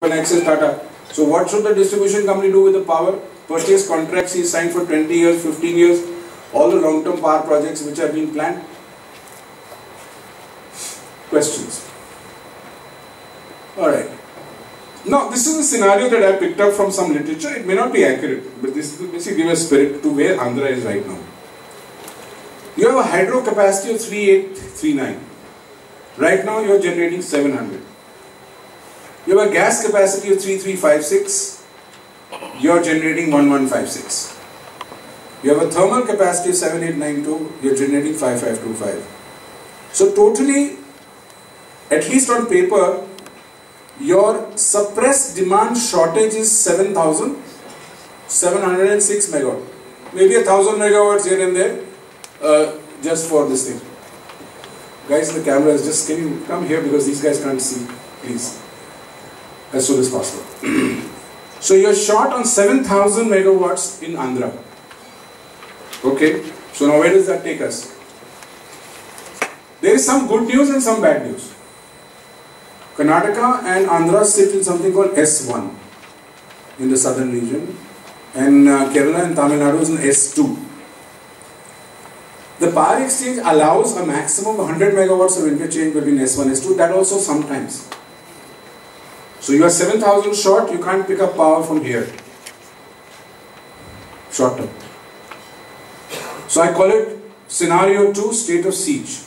Access Tata. So what should the distribution company do with the power? Purchase contracts he signed for 20 years, 15 years, all the long-term power projects which have been planned. Questions? Alright. Now this is a scenario that I picked up from some literature. It may not be accurate, but this will basically give a spirit to where Andhra is right now. You have a hydro capacity of 3839. Right now you are generating 700. You have a gas capacity of 3356, you are generating 1156. You have a thermal capacity of 7892, you are generating 5525. So totally, at least on paper, your suppressed demand shortage is 7,706 megawatt. Maybe 1,000 megawatts here and there, just for this thing. Guys, the camera is just, can you come here because these guys can't see, please. As soon as possible. So you're short on 7,000 megawatts in Andhra. Okay, so now where does that take us? There is some good news and some bad news. Karnataka and Andhra sit in something called S1 in the southern region, and Kerala and Tamil Nadu is in S2. The power exchange allows a maximum of 100 megawatts of interchange between S1 and S2, that also sometimes. So you are 7,000 short, you can't pick up power from here. Short term. So I call it scenario 2, state of siege.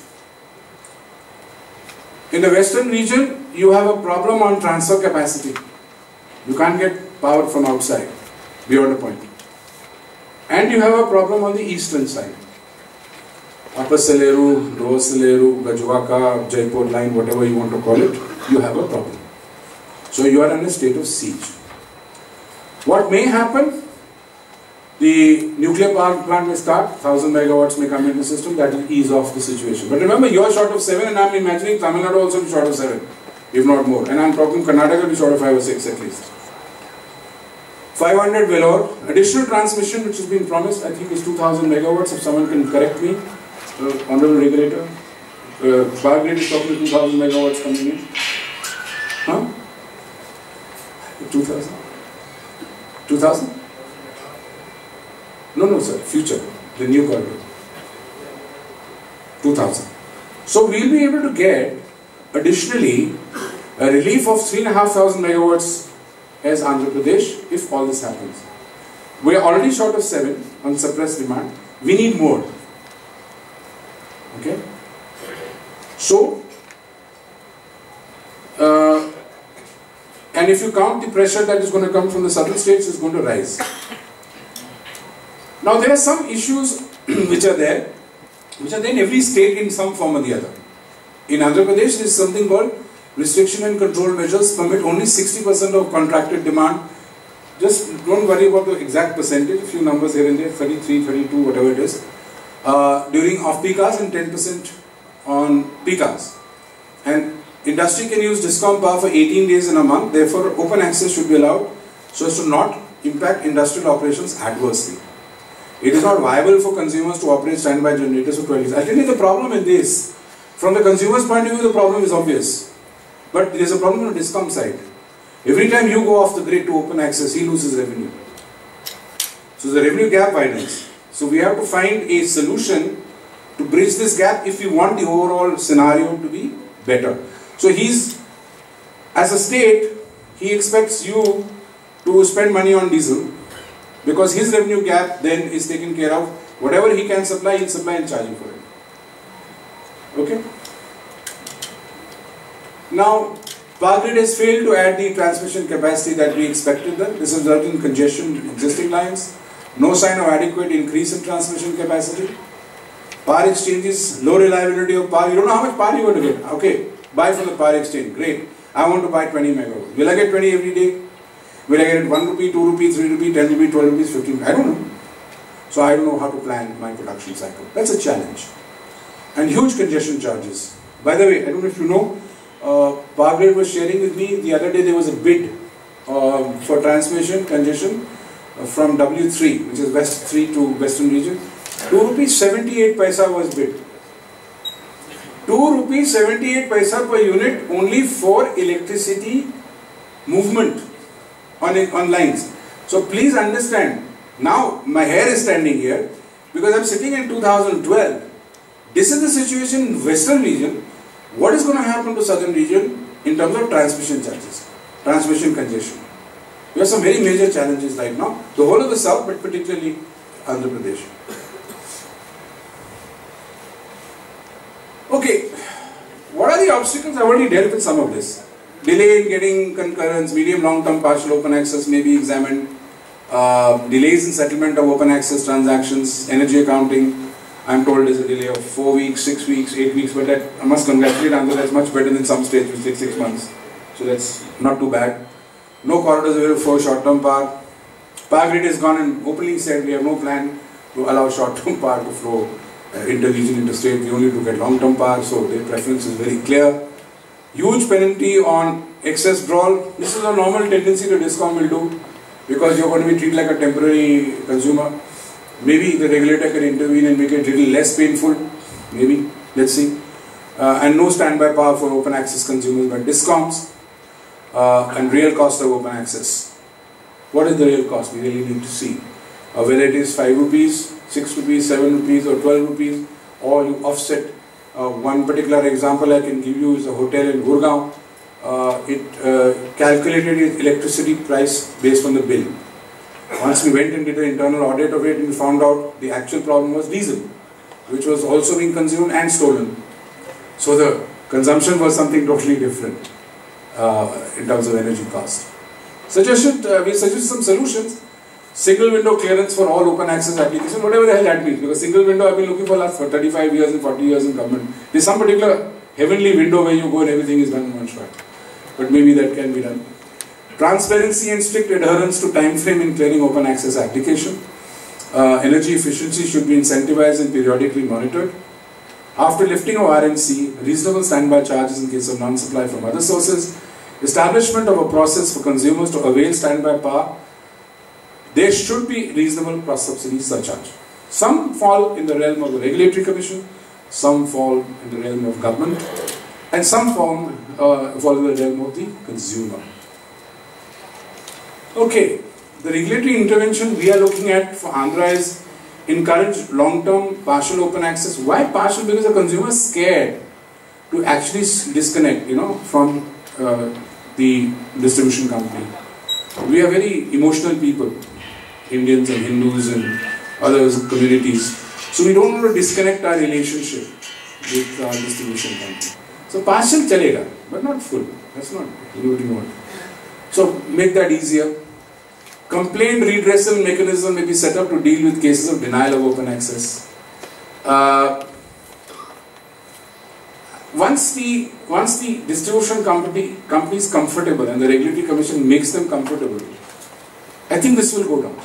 In the western region, you have a problem on transfer capacity. You can't get power from outside, beyond a point. And you have a problem on the eastern side. Upper Saleru, Lower Saleru, Gajwaka, Jaipur line, whatever you want to call it, you have a problem. So you are in a state of siege. What may happen? The nuclear power plant may start, 1,000 megawatts may come into the system, that will ease off the situation. But remember, you are short of 7 and I am imagining Tamil Nadu also be short of 7, if not more. And I am talking Karnataka will be short of 5 or 6 at least. 500 Vellore, additional transmission which has been promised, I think is 2,000 megawatts, if someone can correct me, Honorable Regulator. Power Grid is talking 2,000 megawatts coming in. Huh? 2,000? 2,000? No sir, future, the new corridor. 2,000. So we'll be able to get additionally a relief of 3,500 megawatts as Andhra Pradesh if all this happens. We are already short of 7 on suppressed demand. We need more. Okay? So, and if you count the pressure that is going to come from the southern states, is going to rise. Now there are some issues which are there in every state in some form or the other. In Andhra Pradesh there is something called restriction and control measures permit only 60% of contracted demand. Just don't worry about the exact percentage, a few numbers here and there, 33, 32, whatever it is. During off-peak hours and 10% on peak hours. And industry can use DISCOM power for 18 days in a month, therefore open access should be allowed so as to not impact industrial operations adversely. It is not viable for consumers to operate standby generators for 12 days. I tell you the problem in this, from the consumer's point of view the problem is obvious. But there is a problem on the DISCOM side. Every time you go off the grid to open access, he loses revenue. So the revenue gap widens. So we have to find a solution to bridge this gap if we want the overall scenario to be better. So as a state, he expects you to spend money on diesel because his revenue gap then is taken care of. Whatever he can supply, he'll supply and charge you for it. Okay? Now, Power Grid has failed to add the transmission capacity that we expected them. This has resulted in congestion in existing lines. No sign of adequate increase in transmission capacity. Power exchanges, low reliability of power. You don't know how much power you're going to get. Okay, buy from the power exchange. Great. I want to buy 20 megawatts. Will I get 20 every day? Will I get it 1 rupee, 2 rupees, 3 rupees, 10 rupees, 12 rupees, 15? I don't know. So I don't know how to plan my production cycle. That's a challenge. And huge congestion charges. By the way, I don't know if you know, Power Grid was sharing with me the other day there was a bid for transmission congestion from W3, which is West 3 to Western region. 2 rupees 78 paisa was bid. 2 rupees 78 paisa per unit only for electricity movement on lines. So please understand, now my hair is standing here because I'm sitting in 2012. This is the situation in western region. What is going to happen to southern region in terms of transmission charges, transmission congestion? We have some very major challenges right now. The whole of the south, but particularly Andhra Pradesh. Okay, what are the obstacles? I've already dealt with some of this. Delay in getting concurrence, medium long-term partial open access may be examined. Delays in settlement of open access transactions, energy accounting, I'm told is a delay of 4 weeks, 6 weeks, 8 weeks, but that, I must congratulate Andhra, that's much better than some states which take 6 months. So that's not too bad. No corridors available for short-term power. Power grid has gone and openly said we have no plan to allow short-term power to flow inter-region, interstate. We only look at long-term power, so their preference is very clear. Huge penalty on excess drawal. This is a normal tendency the DISCOM will do because you're going to be treated like a temporary consumer. Maybe the regulator can intervene and make it a little less painful. Maybe. Let's see. And no standby power for open access consumers by DISCOMs. And real cost of open access. What is the real cost? We really need to see. Whether it is 5 rupees, 6 rupees, 7 rupees or 12 rupees, or you offset. One particular example I can give you is a hotel in Gurgaon. It calculated its electricity price based on the bill. Once we went and did an internal audit of it, and we found out the actual problem was diesel, which was also being consumed and stolen. So the consumption was something totally different in terms of energy cost. We suggest some solutions. Single window clearance for all open access applications, whatever the hell that means. Because single window I've been looking for last 35 years and 40 years in government. There's some particular heavenly window where you go and everything is done in one shot. But maybe that can be done. Transparency and strict adherence to time frame in clearing open access application. Energy efficiency should be incentivized and periodically monitored. After lifting of RMC, reasonable standby charges in case of non-supply from other sources. Establishment of a process for consumers to avail standby power. There should be reasonable cross-subsidy surcharge. Some fall in the realm of the Regulatory Commission, some fall in the realm of government, and some fall in the realm of the consumer. Okay, the regulatory intervention we are looking at for Andhra is encourage long-term partial open access. Why partial? Because the consumer is scared to actually disconnect, from the distribution company. We are very emotional people. Indians and Hindus and other communities. So we don't want to disconnect our relationship with our distribution company. So partial chalega, but not full. That's not what you want. So make that easier. Complaint redressal mechanism may be set up to deal with cases of denial of open access. Once the distribution company is comfortable and the Regulatory Commission makes them comfortable, I think this will go down.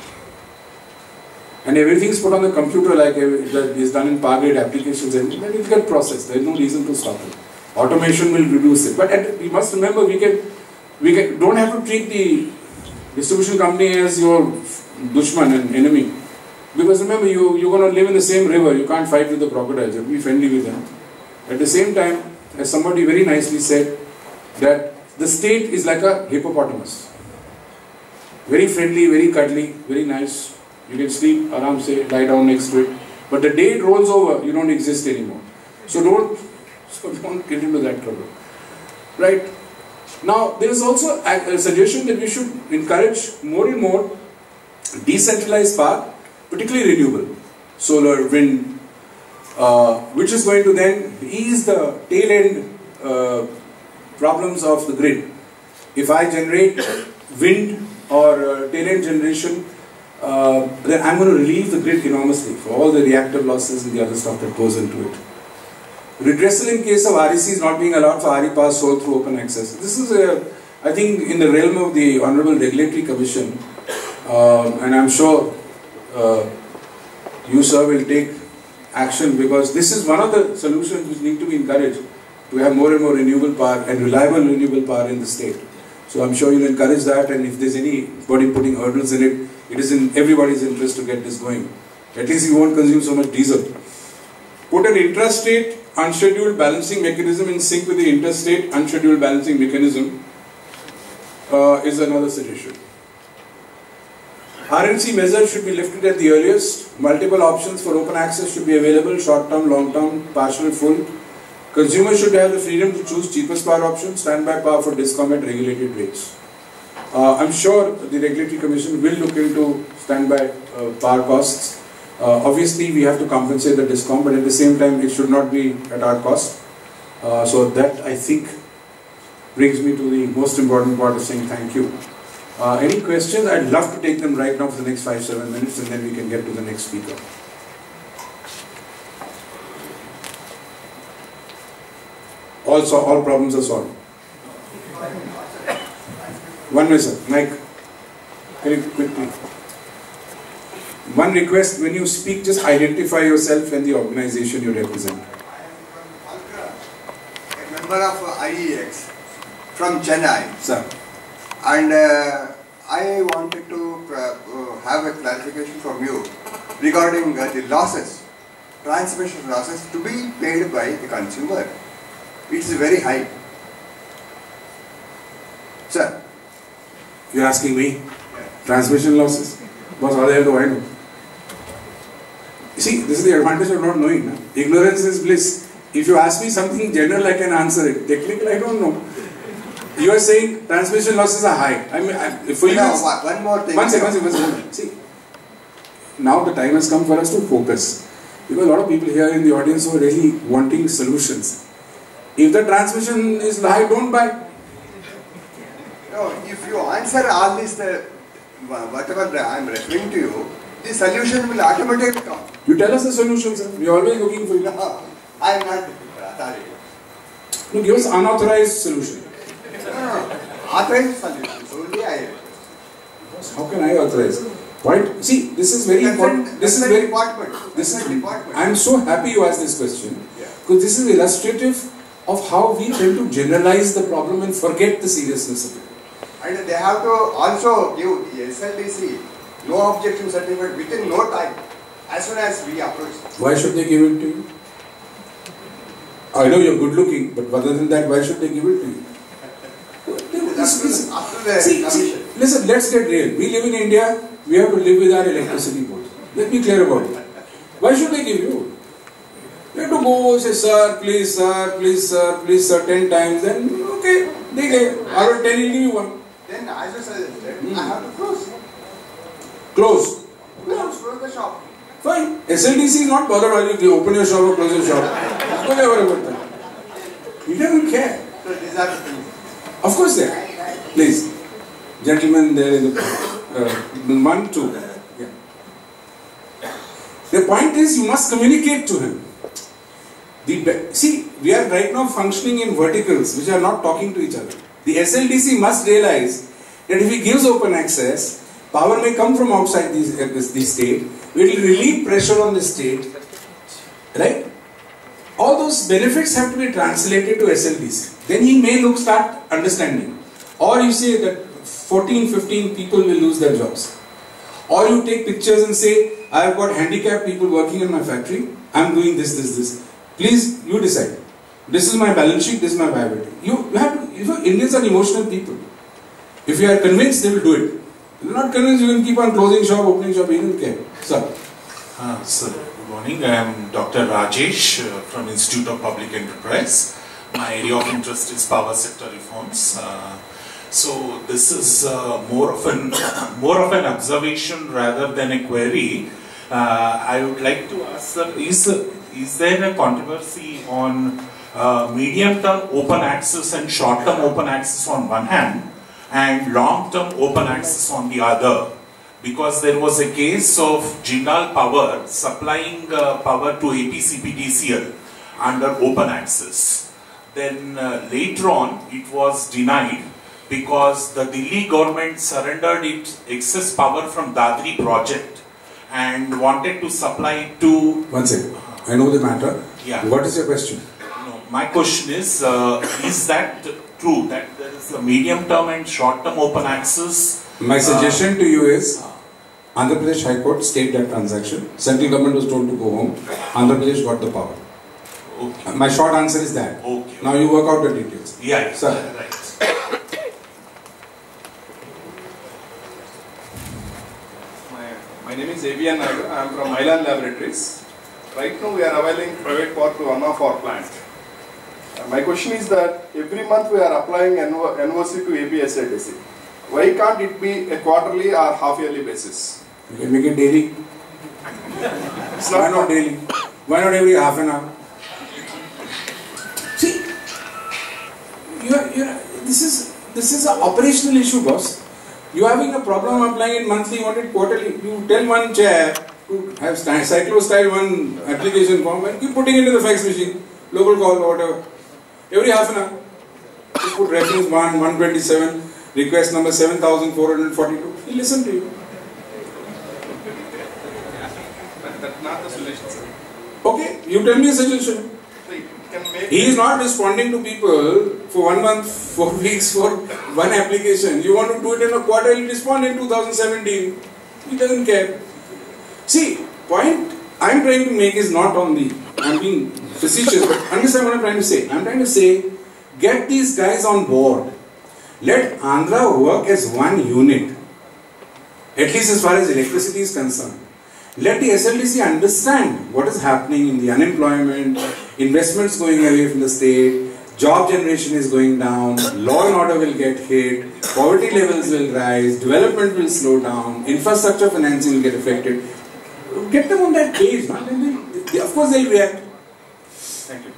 And everything is put on the computer like that is done in power grid applications, and then it will get processed. There is no reason to stop it. Automation will reduce it. But we must remember we don't have to treat the distribution company as your dushman and enemy. Because remember, you're going to live in the same river. You can't fight with the crocodiles. You have to be friendly with them. At the same time, as somebody very nicely said, that the state is like a hippopotamus. Very friendly, very cuddly, very nice. You can sleep, aram se, lie down next to it. But the day it rolls over, you don't exist anymore. So don't get into that trouble. Right? Now, there is also a suggestion that we should encourage more and more decentralized power, particularly renewable, solar, wind, which is going to then ease the tail end problems of the grid. If I generate wind or tail end generation, then I'm going to relieve the grid enormously for all the reactive losses and the other stuff that goes into it. Redressal in case of RECs not being allowed for RE power sold through open access. This is, I think, in the realm of the Honorable Regulatory Commission, and I'm sure you, sir, will take action, because this is one of the solutions which need to be encouraged to have more and more renewable power and reliable renewable power in the state. So I'm sure you'll encourage that, and if there's anybody putting hurdles in it, it is in everybody's interest to get this going. At least you won't consume so much diesel. Put an intrastate unscheduled balancing mechanism in sync with the interstate unscheduled balancing mechanism. is another suggestion. RNC measures should be lifted at the earliest. Multiple options for open access should be available, short term, long term, partial, full. Consumers should have the freedom to choose cheapest power option, standby power for DISCOM at regulated rates. I'm sure the Regulatory Commission will look into standby power costs. Obviously, we have to compensate the DISCOM, but at the same time, it should not be at our cost. So that, I think, brings me to the most important part of saying thank you. Any questions? I'd love to take them right now for the next 5-7 minutes, and then we can get to the next speaker. Also, all problems are solved. One minute, sir. Mike, can you quickly? One request, when you speak, just identify yourself and the organization you represent. A member of IEX from Chennai. Sir. And I wanted to have a clarification from you regarding the losses, transmission losses to be paid by the consumer. It's very high. Sir. You're asking me? Yeah. Transmission losses? Boss, all I have to I know. You see, this is the advantage of not knowing. Na? Ignorance is bliss. If you ask me something general, I can answer it. Technically, I don't know. You are saying transmission losses are high. I mean, for you. No, one more thing. One second. See, now the time has come for us to focus. Because a lot of people here in the audience who are really wanting solutions. If the transmission is high, don't buy. No, if you answer all this, whatever I am referring to you, the solution will automatically come. You tell us the solution, sir. We are always looking for you. No, I am not authority. No, give us unauthorized solution. No. Authorized solutions, only I. How can I authorize? Point. See, this is very important. This is very department. This is department. I am so happy you asked this question because this is illustrative of how we tend to generalize the problem and forget the seriousness of it. And they have to also give the SLDC no objection certificate within no time, as soon as we approach. Why should they give it to you? I know you're good looking, but other than that, why should they give it to you? See, listen, let's get real. We live in India, we have to live with our electricity board. Let's be clear about it. Why should they give you? You have to go say, sir, please, sir, please, sir, please, sir, 10 times, then, okay, they gave. Out of 10, he'll give you one. Then, as you suggested, I have to close. Close? Close the shop. Fine. SLDC is not bothered whether you open your shop or close your shop. Whatever about that. He doesn't care. So, these are the things. Of course they are. Please. Gentlemen, there is a 1, 2. Yeah. The point is, you must communicate to him. See, we are right now functioning in verticals which are not talking to each other. The SLDC must realize that if he gives open access, power may come from outside the state, it will relieve pressure on the state, right? All those benefits have to be translated to SLDC. Then he may start understanding. Or you say that 14, 15 people will lose their jobs. Or you take pictures and say, I have got handicapped people working in my factory, I am doing this. Please, you decide. This is my balance sheet, this is my viability. You have to, Indians are emotional people. If you are convinced, they will do it. If you are not convinced, you can keep on closing shop, opening shop, you don't care. Sir. Sir, good morning. I am Dr. Rajesh from Institute of Public Enterprise. My area of interest is power sector reforms. So this is more of an observation rather than a query. I would like to ask, sir, is there a controversy on medium-term open access and short-term open access on one hand and long-term open access on the other? Because there was a case of Jindal Power supplying power to APCPDCL under open access. Then later on it was denied because the Delhi government surrendered its excess power from Dadri project and wanted to supply it to... One second. I know the matter. Yeah. What is your question? No, my question is that true that there is a medium term and short term open access? My suggestion to you is Andhra Pradesh High Court stayed that transaction. Central government was told to go home. Andhra Pradesh got the power. Okay. My short answer is that. Okay. Now you work out the details. Yeah. Sir. Right. My name is Avian Nagar. I am from Mylan Laboratories. Right now we are availing private power to one of our plants. My question is that every month we are applying NOC to APSIDC. Why can't it be a quarterly or half-yearly basis? You can make it daily. Why not daily? Why not every half an hour? See, this is an operational issue, boss. You are having a problem applying it monthly, you want it quarterly. You tell one chair to have cyclo-style one application form and keep putting it into the fax machine, local call or whatever. Every half an hour. Just put reference 127, request number 7442. He'll listen to you. But that's not the solution, sir. Okay, you tell me a suggestion. He is not responding to people for 1 month, 4 weeks for one application. You want to do it in a quarter, he'll respond in 2017. He doesn't care. See, point I'm trying to make is not on the, I'm being facetious, but understand what I'm trying to say. I'm trying to say, get these guys on board. Let Andhra work as one unit, at least as far as electricity is concerned. Let the SLDC understand what is happening in the unemployment, investments going away from the state, job generation is going down, law and order will get hit, poverty levels will rise, development will slow down, infrastructure financing will get affected. Get them on that page, man. Of course they'll react. Thank you.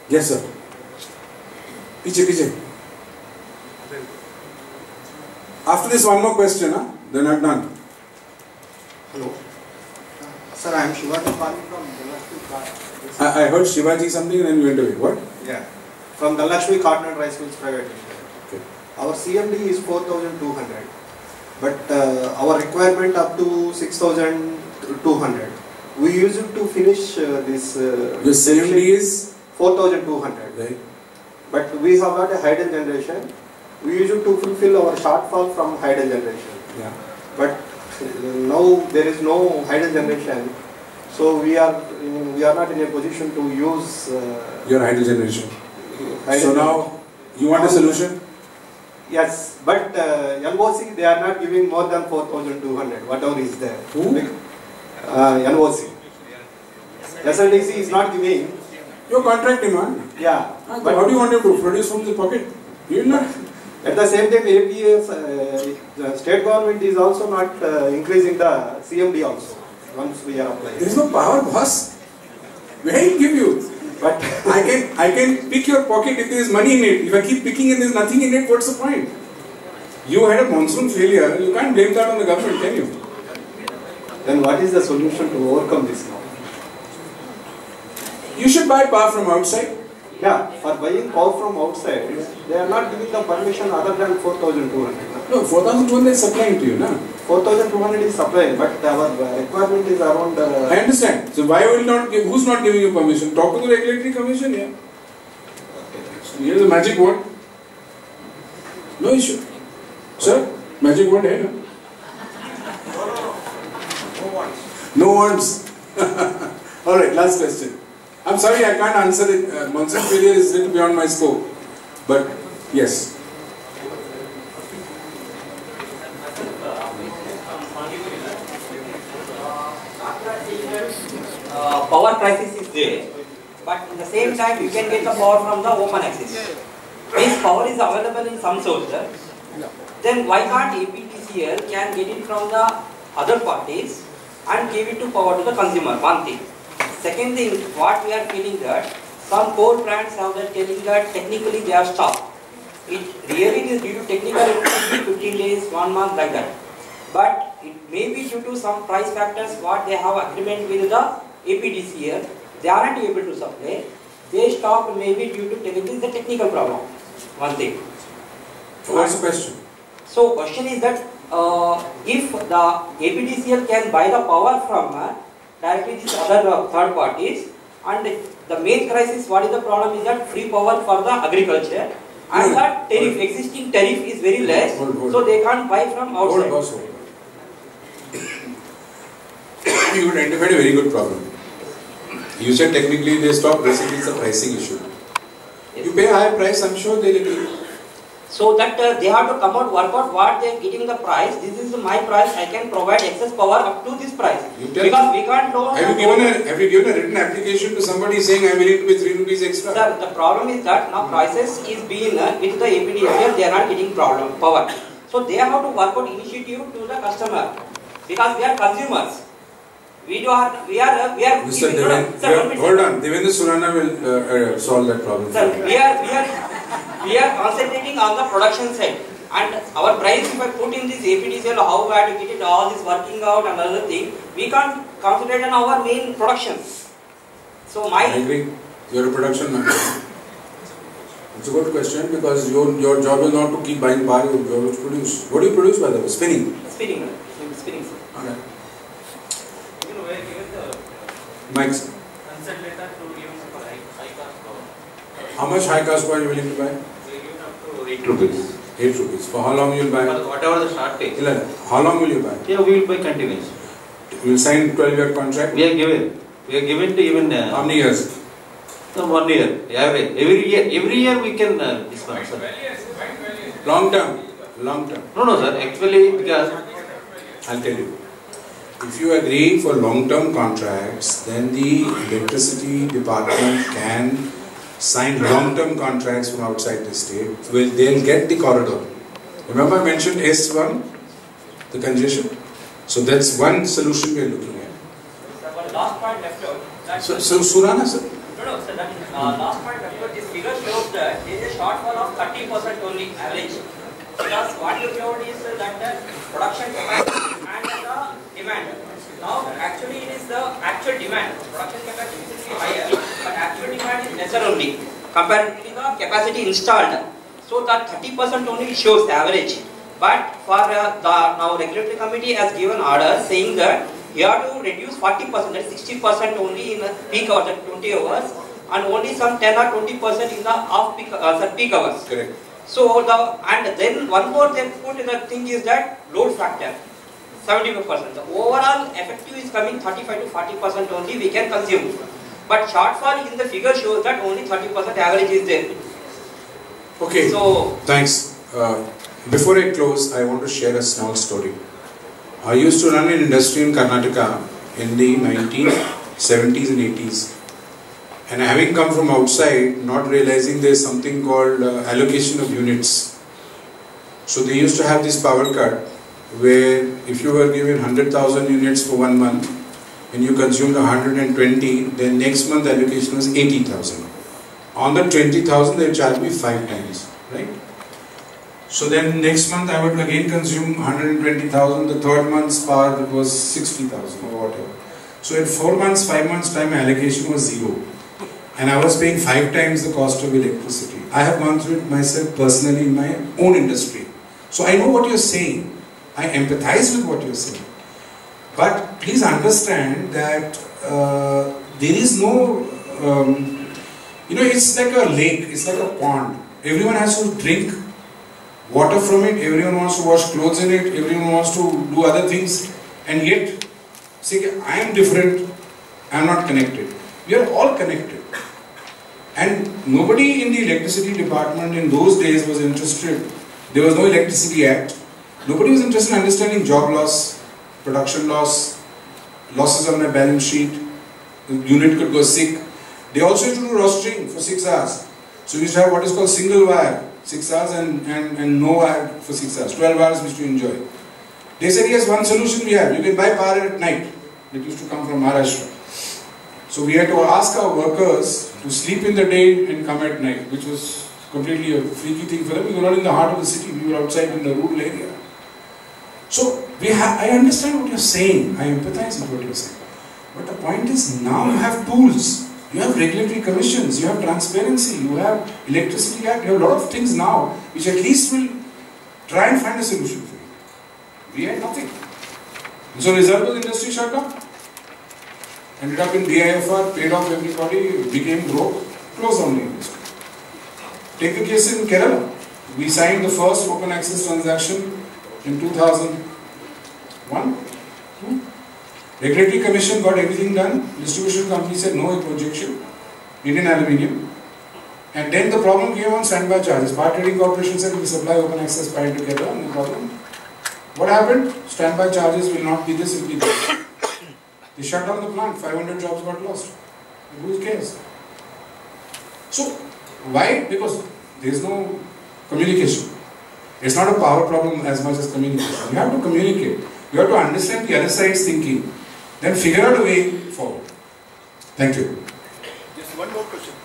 Yes, sir. Piche. After this, one more question, huh? Then I'm done. Hello. Sir, I am Shivaji calling from Dhanlakshmi. I heard Shivaji something and then you went away. What? Yeah. From Dhanlakshmi Cotton and Rice Mills Private Limited. Okay. Our CMD is 4,200. But our requirement up to 6,200. We use it to finish this. Your CMD is? 4,200. Right. But we have got a hydel generation. We use it to fulfill our shortfall from hydel generation. Yeah. But now there is no hydel generation, so we are not in a position to use your hydel generation. So now you want a solution? Yes, but LOC they are not giving more than 4,200. Whatever is there. Who? LOC. SLDC is not giving. Your contract demand. Yeah. But how do you want him to produce from the pocket? You will not. At the same time, APS, the state government is also not increasing the CMD also, once we are applying. There is no power, boss. Where will give you? But I can pick your pocket if there is money in it. If I keep picking and there is nothing in it, what's the point? You had a monsoon failure, you can't blame that on the government, can you? Then what is the solution to overcome this now? You should buy power from outside. Yeah, for buying power from outside, they are not giving the permission other than 4,200. No, 4,200 is supplying to you, no? 4,200 is supplying, but our requirement is around... I understand. So why will not give, who's not giving you permission? Talk to the regulatory commission, yeah. So here's the magic word. No issue. Sir, magic word hai na? No words. Alright, last question. I'm sorry I can't answer it. Monsoon failure is a little beyond my scope. But yes. Power crisis is there, but at the same time you can get the power from the open access. If power is available in some sources, then why can't APTCL can get it from the other parties and give it to power to the consumer? One thing. Second thing, what we are feeling that some coal plants now they're telling that technically they are stopped. It really is due to technical difficulty, 15 days, 1 month like that. But it may be due to some price factors what they have agreement with the APTCL. They aren't able to supply. They stopped maybe due to the technical problem. One thing. What's the question? So question is that if the APTCL can buy the power from directly these other third parties, and the main crisis, what is the problem is that free power for the agriculture and that tariff, existing tariff is very less, so they can't buy from outside. Hold. You identified a very good problem. You said technically they stop, basically it's a pricing issue. Yes. You pay a higher price, I'm sure they'll agree. So that they have to come out, work out what they are getting the price. This is my price. I can provide excess power up to this price. Because we can't know. Have you given a written application to somebody saying I am willing to pay 3 rupees extra? Sir, the problem is that now prices is being with the APDCL, they are not getting power. So they have to work out initiative to the customer because we are consumers. We are. Mr. Hold on. Devendra Surana will solve that problem. Sir, we are concentrating on the production side, and our price, if I put in this APDCL, how we have to get it, all this working out and other thing, we can't concentrate on our main production. So I agree. You are a production manager. It's a good question because your job is not to keep buying power, your job is to produce. What do you produce by the way? Spinning. Spinning, sir. Okay. You know, where given the Mike's. consent letter to give for high cost power. How much high cost power are you willing to buy? They give up to 8 rupees. 8 rupees. For how long you will buy? For whatever the start takes. How long will you buy? Yeah, we will buy continuous. You will sign 12-year contract? We are given to even. How many years? 1 year, average. Every year we can dispense. Long term. No, sir. Actually, because I'll tell you. If you agree for long-term contracts, then the electricity department can sign long-term contracts from outside the state. Well, they'll get the corridor. Remember I mentioned S1, the congestion? So that's one solution we are looking at. Sir, last point left out. So Surana, sir? No, sir, that is last point left out. This figure shows that there is a shortfall of 30% only average. Because what you showed is that the production capacity and the demand. Now, actually, it is the actual demand. Production capacity is higher, but actual demand is lesser only compared to the capacity installed. So, that 30% only shows the average. But for now, regulatory committee has given order saying that you have to reduce 40%, that is 60% only in peak hours, at 20 hours, and only some 10 or 20% in the off peak, peak hours. Correct. So and then one more they put in the thing is that load factor 75%. The overall effective is coming 35 to 40% only we can consume. But shortfall in the figure shows that only 30% average is there. Okay. So thanks. Before I close, I want to share a small story. I used to run an industry in Karnataka in the 1970s and 80s. And having come from outside, not realizing there is something called allocation of units. So they used to have this power cut where if you were given 100,000 units for 1 month and you consumed 120, then next month the allocation was 80,000. On the 20,000 they charge me 5 times, right? So then next month I would again consume 120,000, the third month's power it was 60,000 or whatever. So in 4 months, 5 months time my allocation was 0. And I was paying 5 times the cost of electricity. I have gone through it myself personally in my own industry. So I know what you're saying. I empathize with what you're saying. But please understand that there is no, it's like a lake, it's like a pond. Everyone has to drink water from it, everyone wants to wash clothes in it, everyone wants to do other things. And yet, say, I am different, I am not connected. We are all connected. And nobody in the electricity department in those days was interested. There was no Electricity Act. Nobody was interested in understanding job loss, production loss, losses on my balance sheet. The unit could go sick. They also used to do rostering for 6 hours. So we used to have what is called single wire, 6 hours and no wire for 6 hours. 12 hours we used to enjoy. They said, yes, one solution we have. You can buy power at night. It used to come from Maharashtra. So we had to ask our workers to sleep in the day and come at night, which was completely a freaky thing for them. We were not in the heart of the city, we were outside in the rural area. So I understand what you're saying, I empathize with what you're saying. But the point is, now you have tools, you have regulatory commissions, you have transparency, you have Electricity Act, you have a lot of things now which at least will try and find a solution for you. We had nothing. And so result was industry shut down. Ended up in DIFR, paid off everybody, became broke, closed down the industry. Take the case in Kerala. We signed the first open access transaction in 2001. Regulatory Commission got everything done. Distribution company said no projection. Indian Aluminium. And then the problem came on standby charges. Power Trading Corporation said we supply open access power together, no problem. What happened? Standby charges will not be this, it will be this. They shut down the plant, 500 jobs got lost. Who cares? So, why? Because there is no communication. It's not a power problem as much as communication. You have to communicate. You have to understand the other side's thinking. Then figure out a way forward. Thank you. Just one more question.